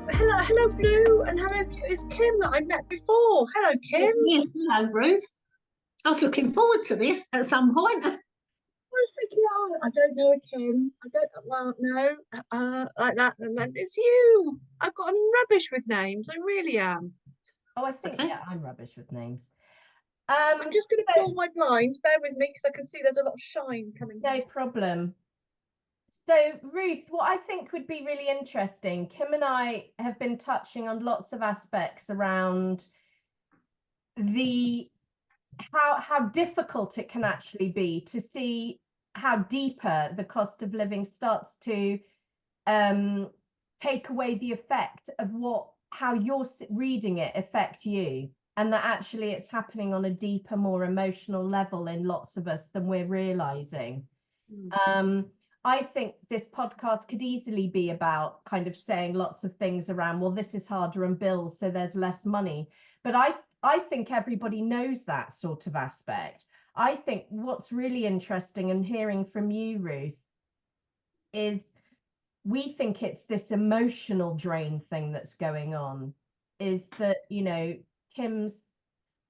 hello, Blue, and hello, it's Kim that I met before. Hello, Kim. Yes, hello, Ruth. I was looking forward to this at some point. I was thinking, oh, I don't know a Kim. I don't, well, no, like that, and then it's you. I'm rubbish with names. I really am. Oh, I think, okay. yeah, I'm rubbish with names. I'm just going to pull my blind. Bear with me because I can see there's a lot of shine coming. No problem. So, Ruth, what I think would be really interesting, Kim and I have been touching on lots of aspects around how difficult it can actually be to see how deeper the cost of living starts to take away the effect of how you're reading it affect you, and that actually it's happening on a deeper, more emotional level in lots of us than we're realizing. I think this podcast could easily be about kind of saying lots of things around, well, this is harder on bills, so there's less money. But I think everybody knows that sort of aspect. I think what's really interesting and hearing from you, Ruth, is we think it's this emotional drain thing that's going on, is that, you know, Kim's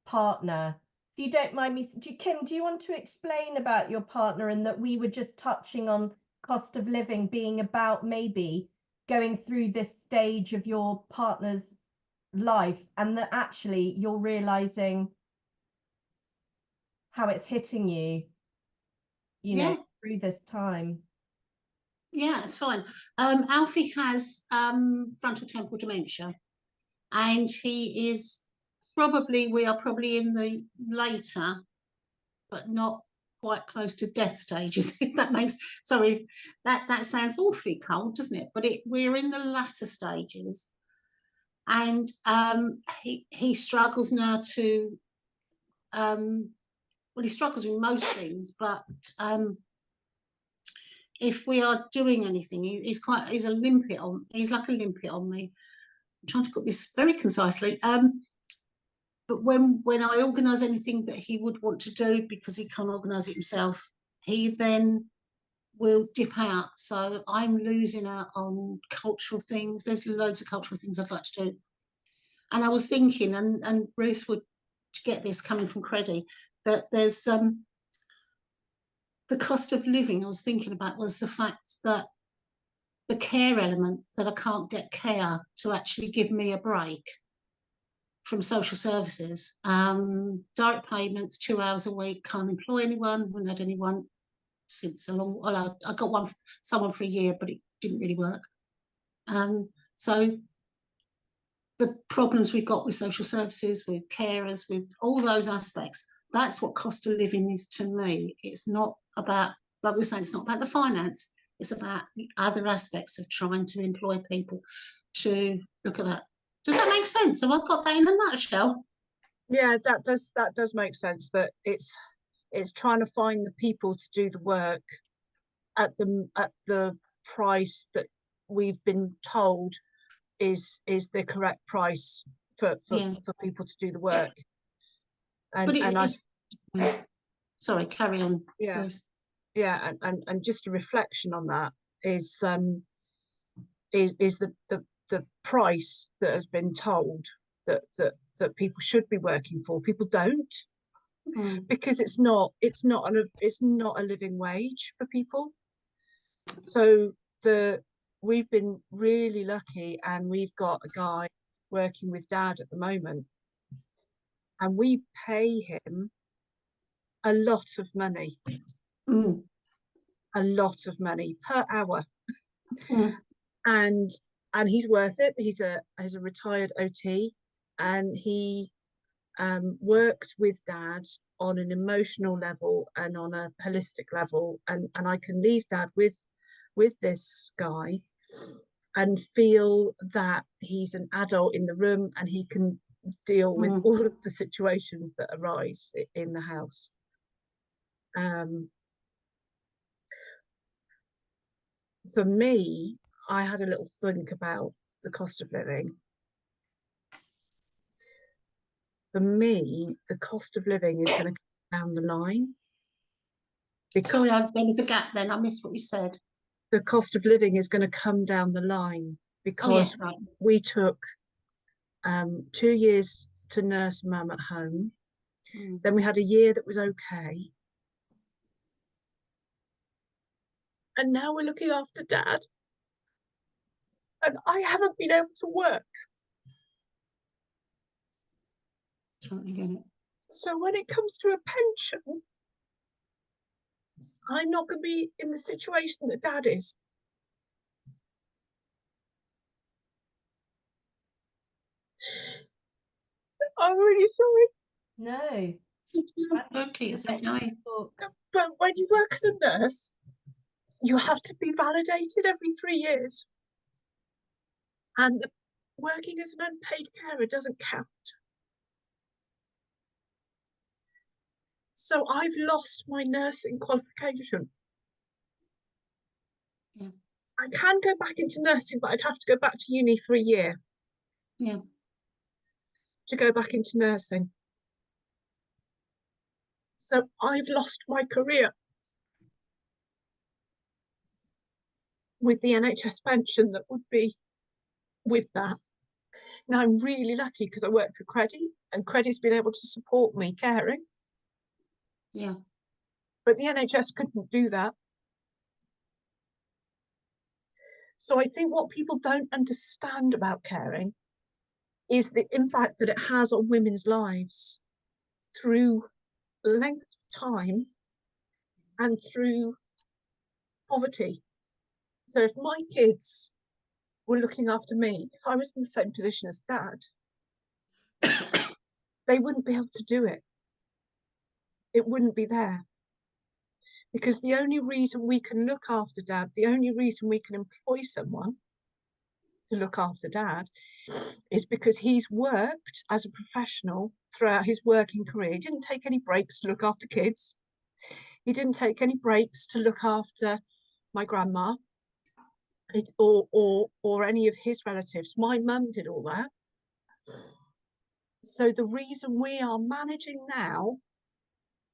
partner, if you don't mind me, Kim, do you want to explain about your partner, and that we were just touching on cost of living being about maybe going through this stage of your partner's life, and that actually you're realizing how it's hitting you, you know, through this time? Yeah, it's fine. Alfie has frontal temporal dementia, and we are probably in the later, but not quite close to death stages, if that makes, sorry, that sounds awfully cold, doesn't it? But we're in the latter stages, and he struggles now to, well, he struggles with most things, but if we are doing anything, he's like a limpet on me. I'm trying to put this very concisely. But when I organise anything that he would want to do because he can't organise it himself, he then will dip out. So I'm losing out on cultural things. There's loads of cultural things I'd like to do. And I was thinking, and Ruth would get this coming from Creddy, that there's the cost of living I was thinking about was the fact that the care element, that I can't get care to actually give me a break from social services. Direct payments, 2 hours a week, can't employ anyone, haven't had anyone since a long, well, I got someone for a year, but it didn't really work. So the problems we've got with social services, with carers, with all those aspects, that's what cost of living is to me. It's not about, like we're saying, it's not about the finance, it's about the other aspects of trying to employ people to look at that. Does that make sense? Have I got that in a nutshell? Yeah, that does make sense, that it's trying to find the people to do the work at the price that we've been told is the correct price for people to do the work. Sorry, carry on. Yeah, please. Yeah, and just a reflection on that is the price that has been told that people should be working for. People don't, because it's not a living wage for people. So we've been really lucky, and we've got a guy working with Dad at the moment, and we pay him a lot of money, a lot of money per hour, and he's worth it. He's a retired OT, and he works with Dad on an emotional level and on a holistic level, and I can leave Dad with this guy and feel that he's an adult in the room, and he can deal with all of the situations that arise in the house. For me, I had a little think about the cost of living. For me, the cost of living is going to come down the line. Sorry, there was a gap then. I missed what you said. The cost of living is going to come down the line, because right. we took 2 years to nurse mum at home. Then we had a year that was okay. And now we're looking after dad. And I haven't been able to work. Totally get it. So when it comes to a pension, I'm not going to be in the situation that dad is. I'm really sorry. No. Okay, it's okay. But when you work as a nurse, you have to be validated every 3 years. And working as an unpaid carer doesn't count. So I've lost my nursing qualification. Yeah. I can go back into nursing, but I'd have to go back to uni for a year. Yeah. To go back into nursing. So I've lost my career. With the NHS pension that would be with that. Now I'm really lucky because I work for Credit, and Credit's been able to support me caring. Yeah. But the NHS couldn't do that. So I think what people don't understand about caring is the impact that it has on women's lives through length of time and through poverty. So if my kids were looking after me, if I was in the same position as dad, they wouldn't be able to do it. It wouldn't be there. Because the only reason we can look after dad, the only reason we can employ someone to look after dad is because he's worked as a professional throughout his working career. He didn't take any breaks to look after kids. He didn't take any breaks to look after my grandma or any of his relatives. My mum did all that. So the reason we are managing now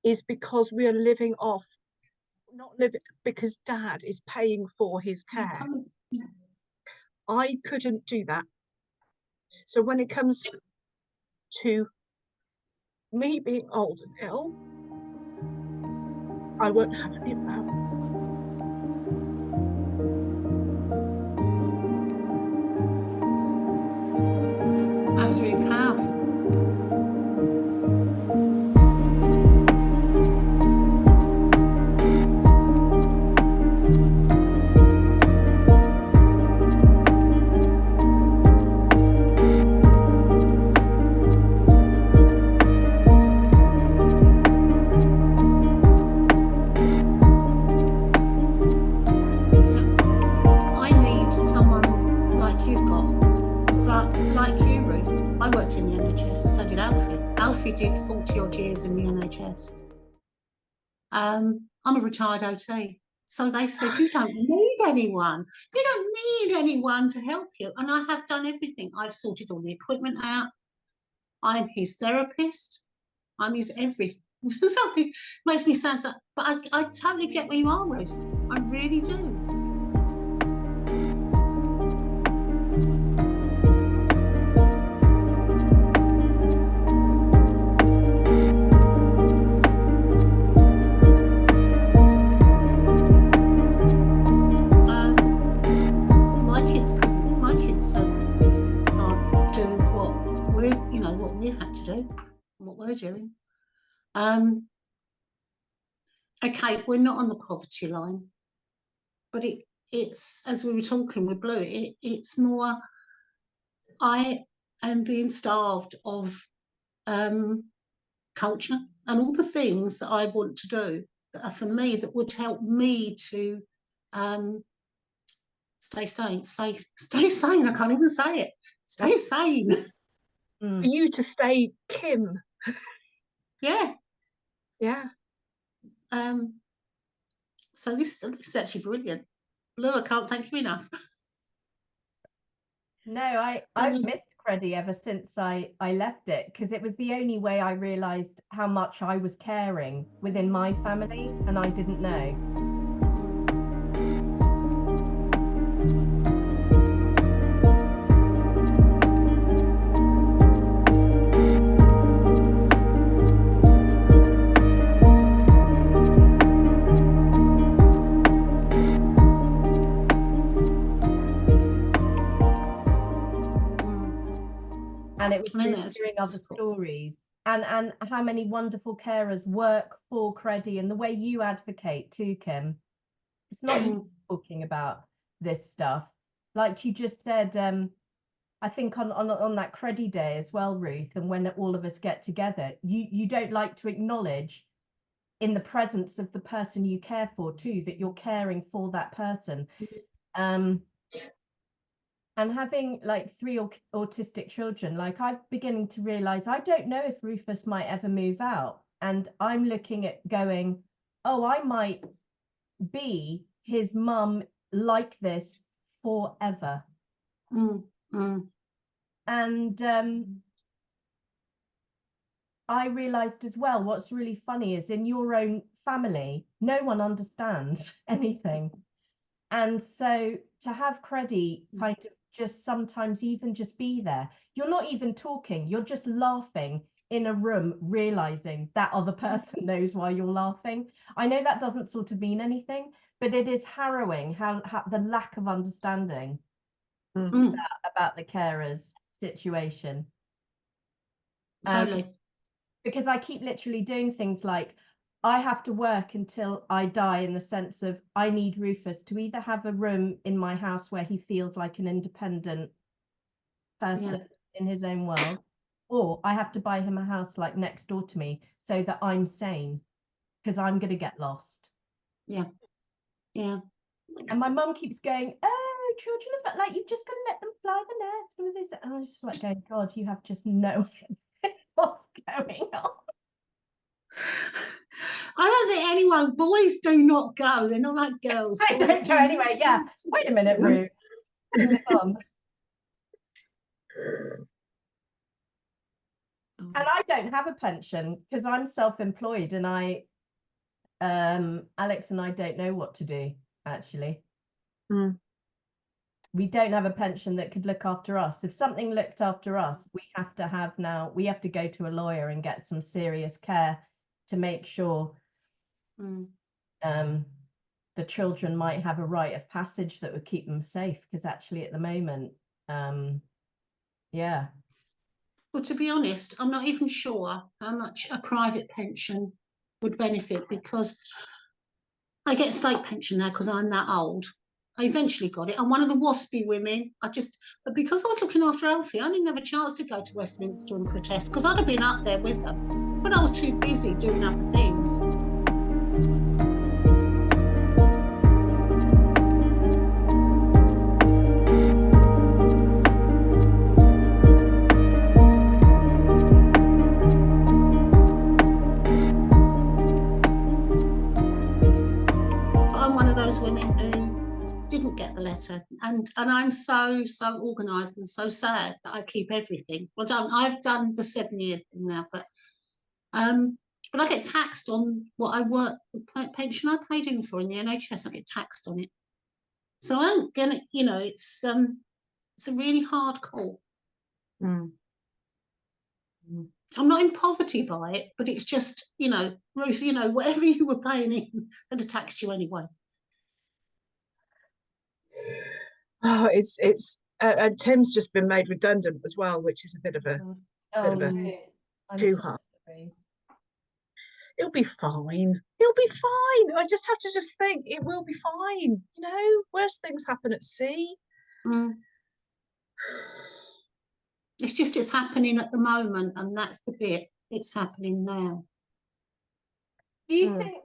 is because we are living off, not living because dad is paying for his care. I couldn't do that. So when it comes to me being old and ill, I won't have any of that. That was really powerful. Did 40 odd years in the NHS. I'm a retired OT, so they said you don't need anyone. You don't need anyone to help you, and I have done everything. I've sorted all the equipment out. I'm his therapist. I'm his everything. Sorry, makes me sound so, but I totally get where you are, Ruth. I really do. Doing. Okay, we're not on the poverty line, but it's as we were talking with Blue, it's more I am being starved of culture and all the things that I want to do that are for me, that would help me to stay sane. Stay sane. I can't even say it. Stay sane. For you to stay Kim. Yeah. Yeah. So this is actually brilliant. Blue, I can't thank you enough. No, I've missed Credit ever since I left it, because it was the only way I realised how much I was caring within my family, and I didn't know. And it was I think through that's hearing other difficult. stories, and how many wonderful carers work for Credi, and the way you advocate too, Kim. It's not you talking about this stuff, like you just said. I think on that Credi Day as well, Ruth, and when all of us get together, you don't like to acknowledge in the presence of the person you care for too, that you're caring for that person. And having like 3 autistic children, like I'm beginning to realize I don't know if Rufus might ever move out. And I'm looking at going, oh, I might be his mum like this forever. And I realized as well, what's really funny is in your own family, no one understands anything. And so to have Credi kind of just sometimes even just be there, you're not even talking, you're just laughing in a room, realizing that other person knows why you're laughing. I know that doesn't sort of mean anything, but it is harrowing how the lack of understanding about the carers situation. Totally. Because I keep literally doing things like, I have to work until I die, in the sense of I need Rufus to either have a room in my house where he feels like an independent person in his own world, or I have to buy him a house like next door to me so that I'm sane, because I'm going to get lost. Yeah. And my mum keeps going, oh, children are like, you've just got to let them fly the nest and this. And I was just like going, God, you have just no idea what's going on. I don't think anyone, boys do not go. They're not like girls. I don't go anyway. Yeah. Wait a minute, Ruth. Putting this on. And I don't have a pension because I'm self-employed, and Alex and I don't know what to do, actually. We don't have a pension that could look after us. If something looked after us, we have to go to a lawyer and get some serious care to make sure the children might have a rite of passage that would keep them safe, because actually at the moment, yeah. Well, to be honest, I'm not even sure how much a private pension would benefit, because I get a state pension now because I'm that old. I eventually got it. I'm one of the waspy women. But because I was looking after Alfie, I didn't have a chance to go to Westminster and protest, because I'd have been up there with them. But I was too busy doing other things. Women who didn't get the letter, and I'm so organised and so sad that I keep everything. Well, I've done the 7-year thing now, but I get taxed on what I work, the pension I paid in for in the NHS. I get taxed on it, so I'm gonna, it's a really hard call. I'm not in poverty by it, but it's just, Ruth, whatever you were paying in, they'd have taxed you anyway. Oh, and Tim's just been made redundant as well, which is a bit of a hoo-ha. It'll be fine. It'll be fine. I just have to think it will be fine. Worse things happen at sea. It's happening at the moment, and that's the bit. It's happening now. Do you think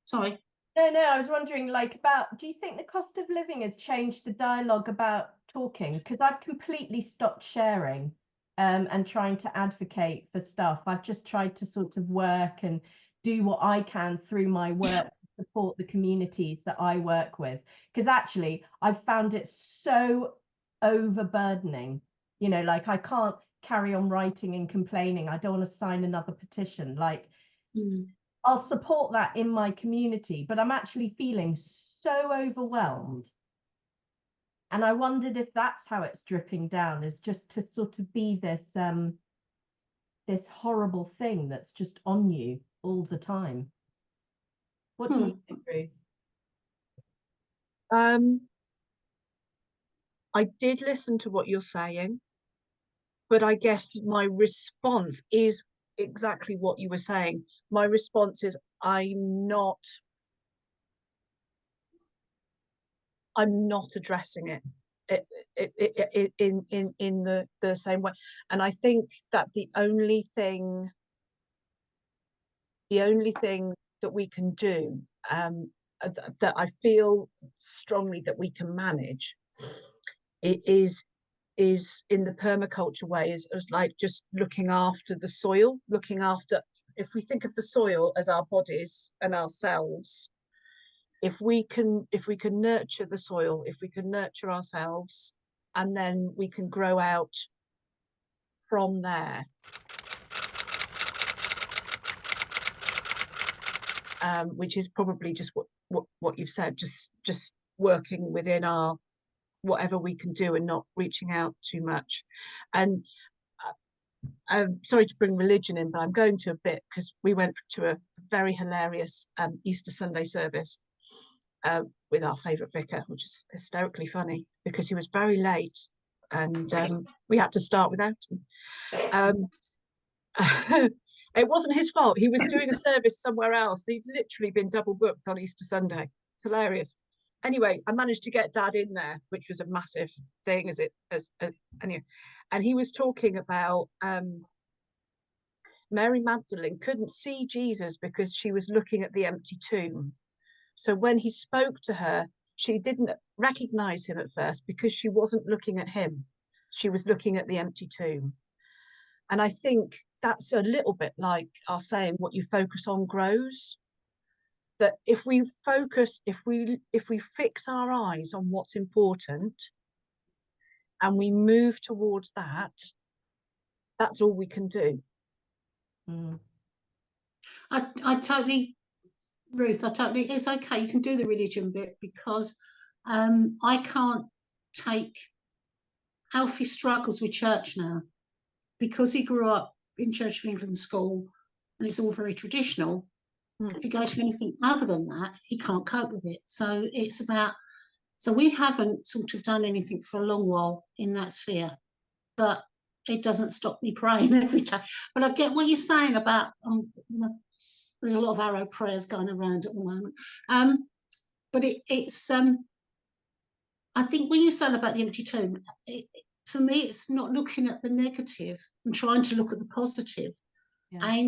sorry. No, I was wondering, do you think the cost of living has changed the dialogue about talking? Because I've completely stopped sharing and trying to advocate for stuff. I've just tried to sort of work and do what I can through my work to support the communities that I work with. Because actually, I've found it so overburdening. I can't carry on writing and complaining. I don't want to sign another petition. I'll support that in my community, but I'm actually feeling so overwhelmed. And I wondered if that's how it's dripping down, is just to sort of be this this horrible thing that's just on you all the time. What do you think, Ruth? I did listen to what you're saying. but I guess my response is exactly what you were saying. My response is I'm not addressing it in the same way. And I think that the only thing that we can do, that I feel strongly that we can manage, is in the permaculture way, is like just looking after the soil, if we think of the soil as our bodies and ourselves, if we can nurture the soil, if we can nurture ourselves, and then we can grow out from there. Which is probably just what you've said, just working within our whatever we can do and not reaching out too much. And I'm sorry to bring religion in, but I'm going to a bit, because we went to a very hilarious Easter Sunday service with our favourite vicar, which is hysterically funny because he was very late and we had to start without him. It wasn't his fault. He was doing a service somewhere else. He'd literally been double booked on Easter Sunday. It's hilarious. Anyway, I managed to get Dad in there, which was a massive thing, anyway. And he was talking about Mary Magdalene couldn't see Jesus because she was looking at the empty tomb. So when he spoke to her, she didn't recognize him at first because she wasn't looking at him. She was looking at the empty tomb. And I think that's a little bit like our saying, what you focus on grows. That if we fix our eyes on what's important and we move towards that, that's all we can do. I totally, Ruth, it's okay, you can do the religion bit, because I can't take Alfie struggles with church now, because he grew up in Church of England school and it's all very traditional. If you go to anything other than that, he can't cope with it. So it's about, so we haven't sort of done anything for a long while in that sphere, but it doesn't stop me praying every day. But I get what you're saying about, there's a lot of arrow prayers going around at the moment. But it's I think when you say about the empty tomb, for me, it's not looking at the negative and trying to look at the positive. Yeah.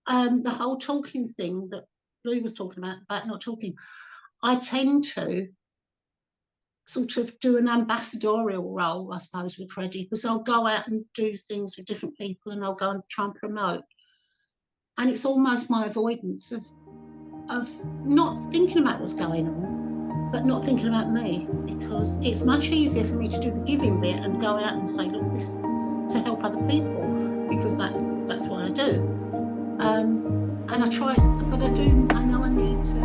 And the whole talking thing that Blue was talking about not talking, I tend to sort of do an ambassadorial role, I suppose, with Freddie, because I'll go out and do things with different people and I'll go and try and promote. And it's almost my avoidance of not thinking about what's going on, but not thinking about me, because it's much easier for me to do the giving bit and go out and say, look, this to help other people, because that's what I do. And I try, but I know I need to